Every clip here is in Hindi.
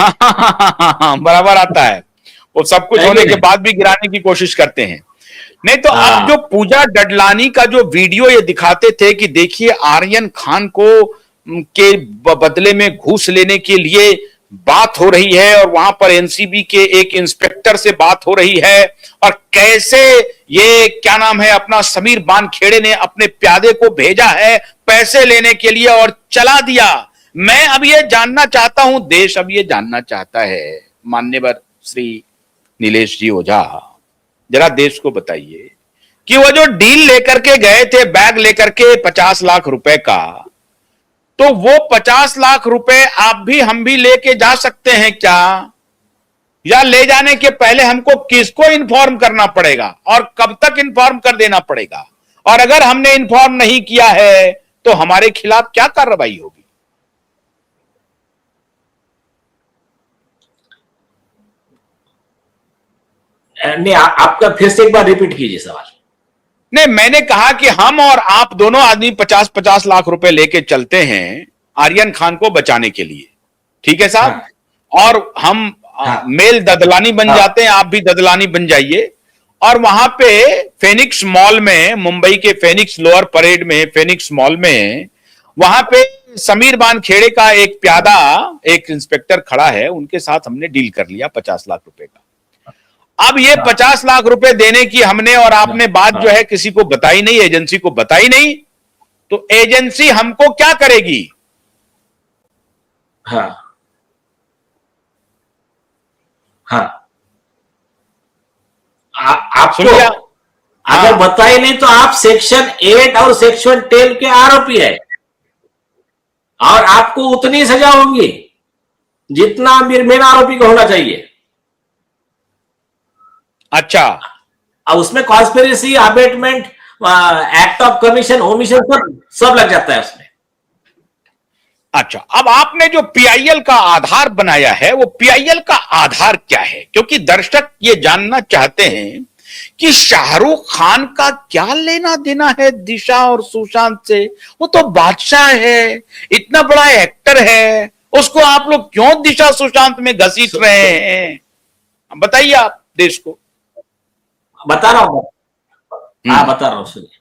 हाँ हाँ हाँ हाँ हाँ हाँ, बराबर आता है। वो सब कुछ है होने कि के नहीं? बाद भी गिराने की कोशिश करते हैं। नहीं तो अब हाँ जो पूजा डडलानी का जो वीडियो ये दिखाते थे कि देखिए आर्यन खान को के बदले में घूस लेने के लिए बात हो रही है, और वहां पर एनसीबी के एक इंस्पेक्टर से बात हो रही है, और कैसे ये क्या नाम है अपना समीर बानखेड़े ने अपने प्यादे को भेजा है पैसे लेने के लिए और चला दिया। मैं अब ये जानना चाहता हूं, देश अब ये जानना चाहता है, मान्यवर श्री नीलेश जी ओझा, जरा देश को बताइए कि वो जो डील लेकर के गए थे, बैग लेकर के 50 लाख रुपए का, तो वो 50 लाख रुपए आप भी हम भी लेके जा सकते हैं क्या? या ले जाने के पहले हमको किसको इन्फॉर्म करना पड़ेगा और कब तक इन्फॉर्म कर देना पड़ेगा? और अगर हमने इन्फॉर्म नहीं किया है तो हमारे खिलाफ क्या कार्रवाई होगी? नहीं, आपका फिर से एक बार रिपीट कीजिए सवाल। नहीं, मैंने कहा कि हम और आप दोनों आदमी 50-50 लाख रुपए लेके चलते हैं आर्यन खान को बचाने के लिए, ठीक है साहब? हाँ और हम हाँ मेल ददलानी बन हाँ जाते हैं, आप भी ददलानी बन जाइए, और वहां पे फेनिक्स मॉल में, मुंबई के फेनिक्स लोअर परेड में फेनिक्स मॉल में, वहां पे समीर बानखेड़े का एक प्यादा, एक इंस्पेक्टर खड़ा है, उनके साथ हमने डील कर लिया 50 लाख रुपए का। अब ये हाँ 50 लाख रुपए देने की हमने और हाँ आपने बात हाँ जो है किसी को बताई नहीं, एजेंसी को बताई नहीं, तो एजेंसी हमको क्या करेगी? हाँ हाँ। सुन आपको लिया? अगर हाँ। बताए नहीं तो आप सेक्शन 8 और सेक्शन 10 के आरोपी है, और आपको उतनी सजा होगी जितना मेन आरोपी को होना चाहिए। अच्छा और उसमें conspiracy, abetment, act of commission, omission, सब लग जाता है उसमें। अच्छा, अब आपने जो पीआईएल का आधार बनाया है, वो पीआईएल का आधार क्या है? क्योंकि दर्शक ये जानना चाहते हैं कि शाहरुख खान का क्या लेना देना है दिशा और सुशांत से? वो तो बादशाह है, इतना बड़ा एक्टर है, उसको आप लोग क्यों दिशा सुशांत में घसीट रहे हैं? बताइए आप देश को। बता रहा हूं। हाँ हम्म। बता रहा हूं, सुनिए।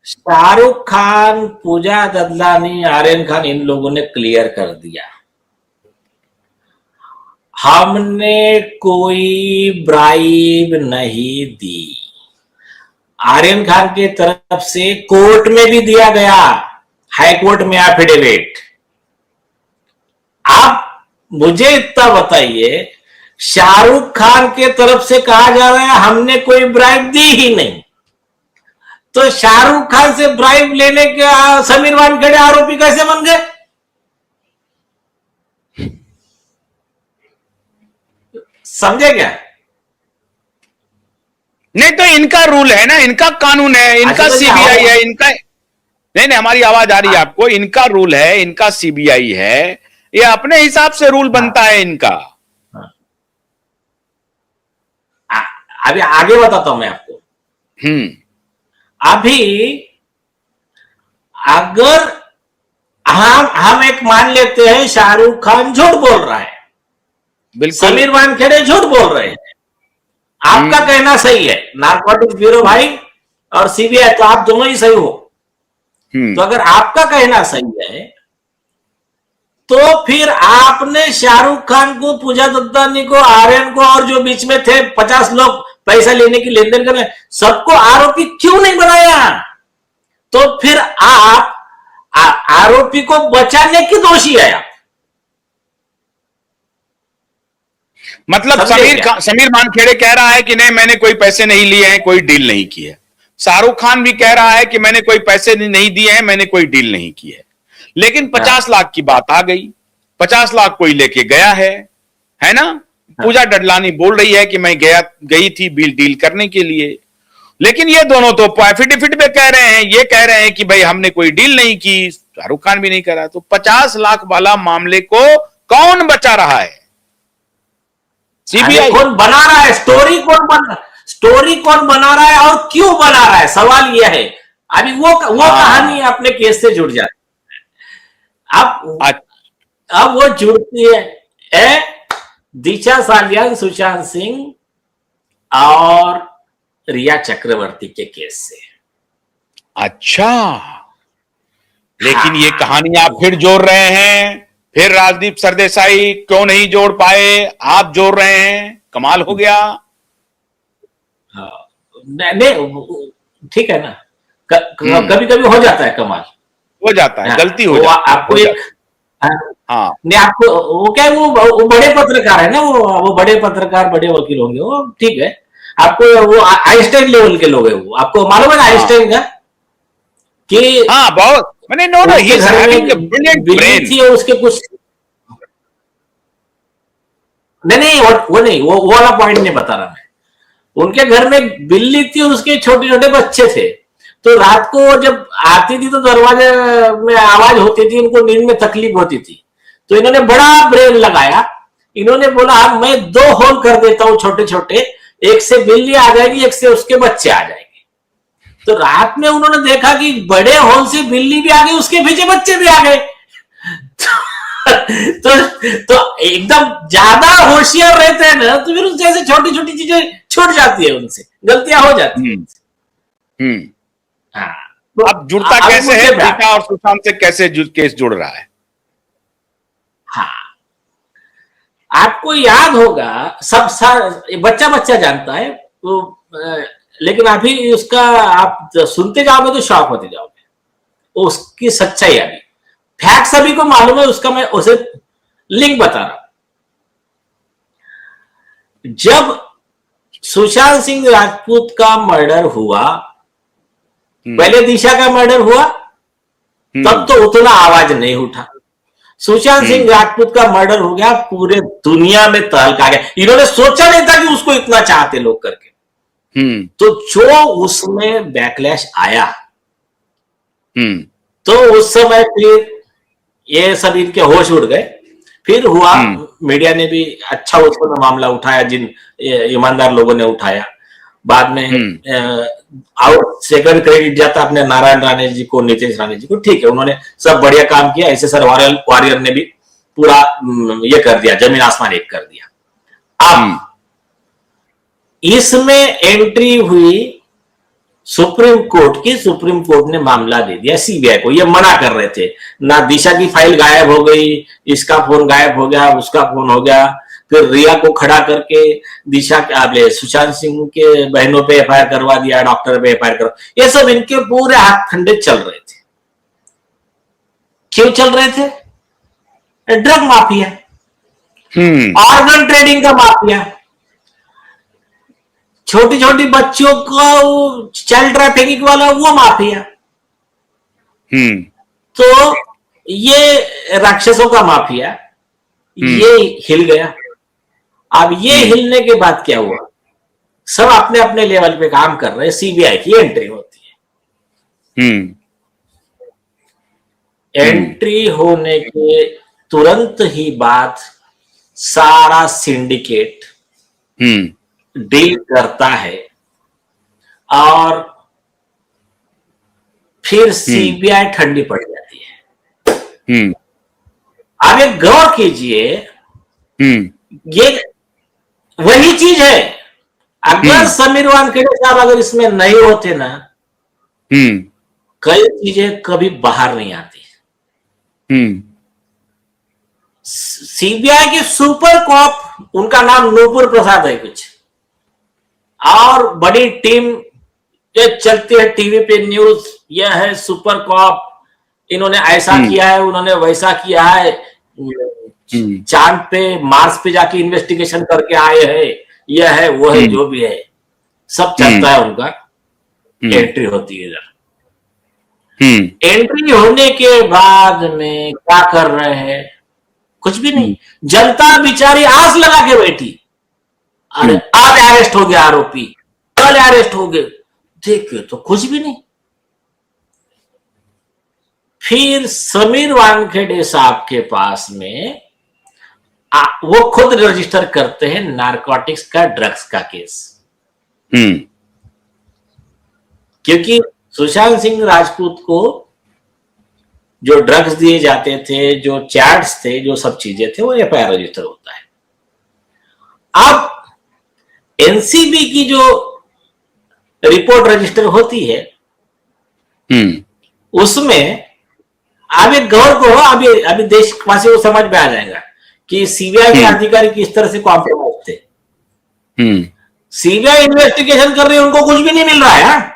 शाहरुख खान, पूजा ददलानी, आर्यन खान, इन लोगों ने क्लियर कर दिया, हमने कोई ब्राइब नहीं दी। आर्यन खान के तरफ से कोर्ट में भी दिया गया, हाई कोर्ट में एफिडेविट। आप मुझे इतना बताइए, शाहरुख खान के तरफ से कहा जा रहा है हमने कोई ब्राइब दी ही नहीं, तो शाहरुख खान से ब्राइब लेने के समीर वानखेड़े आरोपी कैसे बन गए? समझे क्या? नहीं तो इनका रूल है ना, इनका कानून है, इनका आशुतोष जी, सीबीआई है, इनका। नहीं नहीं, हमारी आवाज आ रही है आपको? इनका रूल है, इनका सीबीआई है, ये अपने हिसाब से रूल बनता है इनका। अभी आगे बताता हूं मैं आपको। अभी अगर हम एक मान लेते हैं शाहरुख खान झूठ बोल रहा है, बिल्कुल। समीर वानखेड़े झूठ बोल रहे हैं, आपका कहना सही है, नारकोटिक्स ब्यूरो भाई और सीबीआई, तो आप दोनों ही सही हो। तो अगर आपका कहना सही है, तो फिर आपने शाहरुख खान को, पूजा दत्तानी को, आर्यन को, और जो बीच में थे 50 लोग पैसा लेने की लेनदेन करने, सबको आरोपी क्यों नहीं बनाया? तो फिर आप आरोपी को बचाने की दोषी है आप। मतलब समीर बानखेड़े कह रहा है कि नहीं, मैंने कोई पैसे नहीं लिए हैं, कोई डील नहीं की है। शाहरुख खान भी कह रहा है कि मैंने कोई पैसे नहीं दिए हैं, मैंने कोई डील नहीं की है। लेकिन 50 लाख की बात आ गई, 50 लाख कोई लेके गया है ना? पूजा डडलानी बोल रही है कि मैं गई थी डील करने के लिए, लेकिन ये दोनों तो एफिडेविट में कह रहे हैं, ये कह रहे हैं कि भाई हमने कोई डील नहीं की, शाहरुख खान भी नहीं कर रहा। तो 50 लाख वाला मामले को कौन बचा रहा है? सीबीआई। कौन बना रहा है? स्टोरी कौन बना रहा है और क्यों बना रहा है, सवाल यह है। अभी वो कहानी अपने केस से जुड़ जाए। आप अब वो जुड़ती है दिशा सालियान, सुशांत सिंह और रिया चक्रवर्ती के केस से। अच्छा, लेकिन ये हाँ, कहानी आप फिर जोड़ रहे हैं, फिर राजदीप सरदेसाई क्यों नहीं जोड़ पाए, आप जोड़ रहे हैं, कमाल हो गया। हाँ, नहीं ठीक है ना, हम्म, कभी कभी हो जाता है कमाल। हो जाता है, हाँ, गलती हो वो जाती है, आपको हो एक, जाती हाँ, है। हाँ, नहीं आपको वो क्या है, वो बड़े पत्रकार है ना, वो बड़े पत्रकार, बड़े वकील होंगे, वो ठीक है। आपको वो आइंस्टाइन लेवल के लोग है, वो आपको मालूम है ना हाँ, आइंस्टाइन का, कि हाँ, बहुत मैंने, नो नो, ही उनके इज घर में हैविंग ए एक ब्रिलियंट बिल्ली ब्रेन। थी और उसके कुछ, नहीं नहीं वो नहीं, वो वाला पॉइंट नहीं बता रहा मैं। उनके घर में एक बिल्ली थी और उसके छोटे छोटे बच्चे थे। तो रात को जब आती थी तो दरवाजे में आवाज होती थी, उनको नींद में तकलीफ होती थी। तो इन्होंने बड़ा ब्रेन लगाया, इन्होंने बोला अब मैं 2 होल कर देता हूं छोटे छोटे, एक से बिल्ली आ जाएगी, एक से उसके बच्चे आ जाएंगे। तो रात में उन्होंने देखा कि बड़े होल से बिल्ली भी आ गई, उसके पीछे बच्चे भी आ गए। तो तो एकदम ज्यादा होशियार रहते हैं ना, तो फिर जैसे छोटी छोटी चीजें छूट जाती है, उनसे गलतियां हो जाती है। हम्म, हम्म। हाँ, तो अब जुड़ता अभी कैसे है, मुद्दे पे दिशा आते और सुशांत से कैसे केस जुड़ रहा है? हैं। हाँ, आपको याद होगा, बच्चा बच्चा जानता है तो, लेकिन अभी उसका आप सुनते जाओगे तो शॉक होते जाओगे, उसकी सच्चाई अभी, फैक्ट सभी को मालूम है उसका, मैं उसे लिंक बता रहा हूं। जब सुशांत सिंह राजपूत का मर्डर हुआ, हम्म, पहले दिशा का मर्डर हुआ, तब हम्म, तो उतना आवाज नहीं उठा। सुशांत सिंह हम्म, राजपूत का मर्डर हो गया, पूरे दुनिया में तहलका गया, इन्होंने सोचा नहीं था कि उसको इतना चाहते लोग करके। हम्म, तो जो उसमें बैकलैश आया, हम्म, तो उस समय फिर ये सब इनके होश उड़ गए। फिर हुआ, हम्म, मीडिया ने भी अच्छा उसको मामला उठाया, जिन ईमानदार लोगों ने उठाया। बाद में हम्म, आउट सेकंड क्रेडिट जाता अपने नारायण राणे जी को, नीतीश राणे जी को, ठीक है, उन्होंने सब बढ़िया काम किया। ऐसे सर वॉरियर ने भी पूरा ये कर दिया, जमीन आसमान एक कर दिया। अब हम्म, इसमें एंट्री हुई सुप्रीम कोर्ट की, सुप्रीम कोर्ट ने मामला दे दिया सीबीआई को। ये मना कर रहे थे ना, दिशा की फाइल गायब हो गई, इसका फोन गायब हो गया, उसका फोन हो गया, फिर रिया को खड़ा करके दिशा के सुशांत सिंह के बहनों पे एफआईआर करवा दिया, डॉक्टर पे एफआईआर करवा, ये सब इनके पूरे हाथ ठंडे चल रहे थे। क्यों चल रहे थे? ड्रग माफिया, हम्म, ऑर्गन ट्रेडिंग का माफिया, छोटी छोटी बच्चियों का चाइल्ड ट्रैफिकिंग वाला वो माफिया। हम्म, तो ये राक्षसों का माफिया हम्म, ये हिल गया। अब ये हम्म, हिलने के बाद क्या हुआ, सब अपने अपने लेवल पे काम कर रहे हैं, सीबीआई की एंट्री होती हम्म, है। हम्म, एंट्री होने के तुरंत ही बाद सारा सिंडिकेट हम्म, डील करता है, और फिर हम्म, सीबीआई ठंडी पड़ जाती है। हम्म, अब एक गौर कीजिए, हम्म, ये वही चीज है, अगर हम्म, समीर वानखेड़े साहब अगर इसमें नहीं होते ना, हम्म, कई चीजें कभी बाहर नहीं आती। हम्म, सीबीआई की सुपर कॉप, उनका नाम नूपुर प्रसाद है कुछ, और बड़ी टीम ये चलती है टीवी पे न्यूज, यह है सुपर कॉप, इन्होंने ऐसा हम्म, किया है, उन्होंने वैसा किया है, हम्म, चांद पे मार्स पे जाके इन्वेस्टिगेशन करके आए हैं, यह है वो है, हम्म, जो भी है सब हम्म, चलता है उनका। हम्म, एंट्री होती है इधर, हम्म, एंट्री होने के बाद में क्या कर रहे हैं, कुछ भी नहीं। हम्म, जनता बेचारी आस लगा के बैठी, अरे हम्म, आज अरेस्ट हो गया आरोपी, कल अरेस्ट हो गए, देखिए तो कुछ भी नहीं। फिर समीर वानखेड़े साहब के पास में वो खुद रजिस्टर करते हैं नारकोटिक्स का, ड्रग्स का केस, हम्म, क्योंकि सुशांत सिंह राजपूत को जो ड्रग्स दिए जाते थे, जो चैट्स थे, जो सब चीजें थे, वो एफआईआर रजिस्टर होता है। अब एनसीबी की जो रिपोर्ट रजिस्टर होती है, उसमें आप एक गौर करो, अभी देशवासियों को समझ में आ जाएगा कि सीबीआई के अधिकारी किस तरह से कॉम्प्रोमाइज थे। सीबीआई इन्वेस्टिगेशन कर रही है, उनको कुछ भी नहीं मिल रहा है।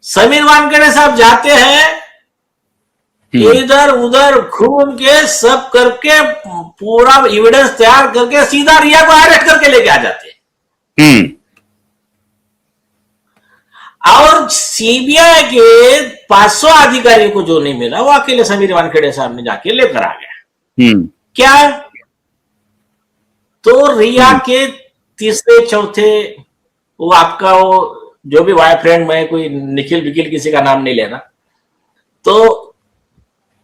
समीर वानखेड़े साहब जाते हैं, इधर उधर घूम के सब करके पूरा एविडेंस तैयार करके सीधा रिया को अरेस्ट करके लेके आ जाते हैं। और सीबीआई के 500 अधिकारियों को जो नहीं मिला, वो अकेले समीर वानखेड़े साहब ने जाके लेकर आ गया। क्या? तो रिया के तीसरे चौथे, वो आपका वो जो भी बॉयफ्रेंड में कोई निखिल विखिल, किसी का नाम नहीं लेना, तो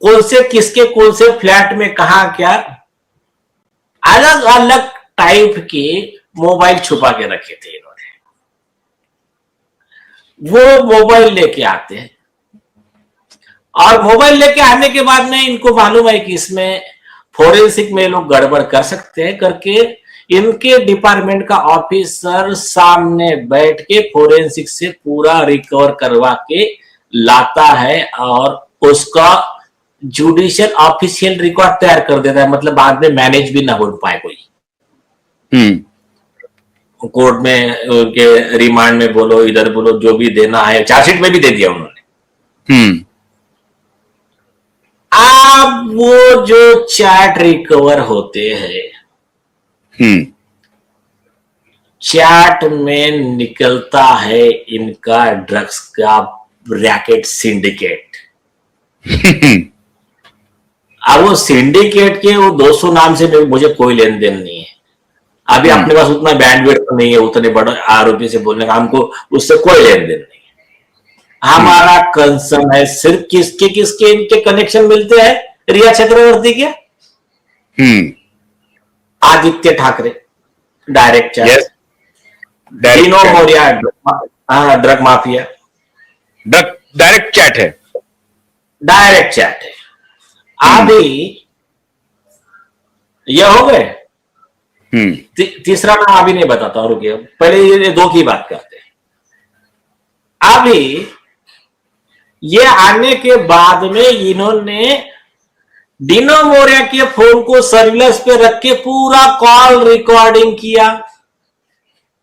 कौन से किसके कौन से फ्लैट में कहा क्या, अलग अलग टाइप के मोबाइल छुपा के रखे थे इन्होंने। वो मोबाइल लेके आते हैं, और मोबाइल लेके आने के बाद में इनको मालूम है कि इसमें फोरेंसिक में लोग गड़बड़ कर सकते हैं, करके इनके डिपार्टमेंट का ऑफिसर सामने बैठ के फोरेंसिक से पूरा रिकवर करवा के लाता है, और उसका जुडिशियल ऑफिशियल रिकॉर्ड तैयार कर देता है। मतलब बाद में मैनेज भी ना हो पाए कोई। कोर्ट में उनके रिमांड में बोलो, इधर बोलो, जो भी देना है, चार्जशीट में भी दे दिया उन्होंने। अब वो जो चैट रिकवर होते हैं, चैट में निकलता है इनका ड्रग्स का रैकेट सिंडिकेट। अब वो सिंडिकेट के वो 200 नाम से मुझे कोई लेन देन नहीं है। अभी अपने पास उतना बैंडविड्थ नहीं है उतने बड़े आरोपी से बोलने का, हमको उससे कोई लेन देन नहीं है। हमारा कंसर्न है सिर्फ किसके इनके कनेक्शन मिलते हैं रिया चक्रवर्ती के, Aaditya Thackeray, direct chat, Dino Morea, drug mafia, direct chat है, डायरेक्ट चैट है। अभी ये हो गए। तीसरा नाम अभी नहीं बताता, और रुकिए, पहले ये दो की बात करते हैं। अभी ये आने के बाद में इन्होंने डिनो मोरिया के फोन को सर्विलेंस पे रख के पूरा कॉल रिकॉर्डिंग किया,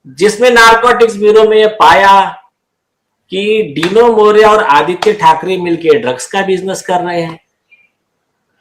जिसमें नारकोटिक्स ब्यूरो में ये पाया कि डिनो मोरिया और आदित्य ठाकरे मिलके ड्रग्स का बिजनेस कर रहे हैं।